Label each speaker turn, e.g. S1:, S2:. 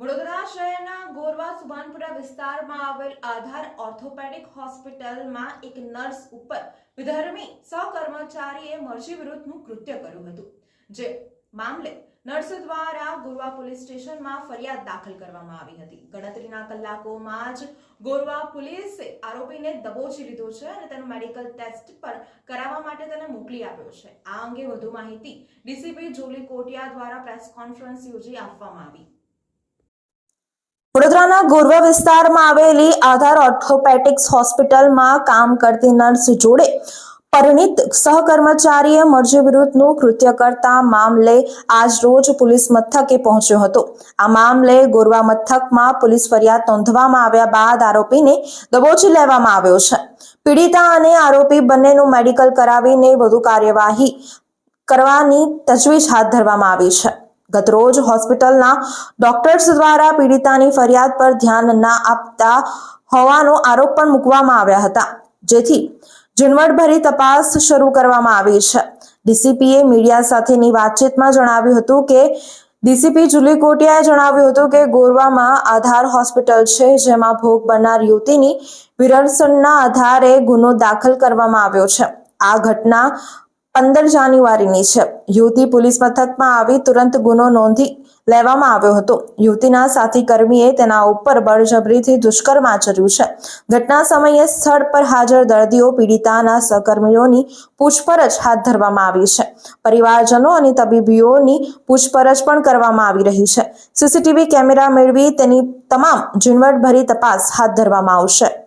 S1: વડોદરા શહેરના ગોરવા સુભાનપુરા વિસ્તારમાં આવેલ આધાર ઓર્થોપેડિક હોસ્પિટલમાં એક નર્સ ઉપર વિધર્મી સહકર્મચારીએ મરજી વિરુદ્ધનું કૃત્ય કર્યું હતું, જે મામલે નર્સ દ્વારા ગોરવા પોલીસ સ્ટેશનમાં ફરિયાદ દાખલ કરવામાં આવી હતી। ગણતરીના કલાકોમાં જ ગોરવા પોલીસે આરોપીને દબોચી લીધો છે અને તેનું મેડિકલ ટેસ્ટ પર કરાવવા માટે તેને મોકલી આપ્યો છે। આ અંગે વધુ માહિતી ડીસીપી જોલી કોટિયા દ્વારા પ્રેસ કોન્ફરન્સ યોજી આપવામાં આવી।
S2: વડોદરાના ગોરવા વિસ્તારમાં આવેલી આધાર ઓર્થોપેડિક્સ હોસ્પિટલમાં કામ કરતી નર્સ જોડે પરિણીત સહકર્મચારીએ મરજી વિરુદ્ધનું કૃત્ય કરતા મામલે આજ રોજ પોલીસ મથકે પહોંચ્યો હતો। આ મામલે ગોરવા મથકમાં પોલીસ ફરિયાદ નોંધવામાં આવ્યા બાદ આરોપીને દબોચી લેવામાં આવ્યો છે। પીડિતા અને આરોપી બંનેનું મેડિકલ કરાવીને વધુ કાર્યવાહી કરવાની તજવીજ હાથ ધરવામાં આવી છે। ગતરોજ હોસ્પિટલના ડોક્ટર્સ દ્વારા પીડિતાની ફરિયાદ પર ધ્યાન ના આપતા હોવાનો આરોપ પણ મૂકવામાં આવ્યા હતા, જેથી ઝીણવટભરી તપાસ શરૂ કરવામાં આવી છે। ડીસીપીએ મીડિયા સાથેની વાતચીતમાં જણાવ્યું હતું કે ડીસીપી જુલી કોટિયાએ જણાવ્યું હતું કે ગોરવામાં આધાર હોસ્પિટલ છે, જેમાં ભોગ બનનાર યુવતીની વિરસનના આધારે ગુનો દાખલ કરવામાં આવ્યો છે। આ ઘટના 15 જાન્યુઆરીની છે। યુવતી પોલીસ મથકમાં આવી તુરંત ગુનો નોંધી લેવામાં આવ્યો હતો। યુવતીના સાથી કર્મીએ તેના ઉપર બળજબરીથી દુષ્કર્મ આચર્યું છે। ઘટના સમયે સ્થળ પર હાજર દર્દીઓ પીડિતાના સહકર્મીઓની પૂછપરછ હાથ ધરવામાં આવી છે। પરિવારજનો અને તબીબીઓની પૂછપરછ પણ કરવામાં આવી રહી છે। સીસીટીવી કેમેરા મેળવી તેની તમામ ઝીણવટભરી તપાસ હાથ ધરવામાં આવશે।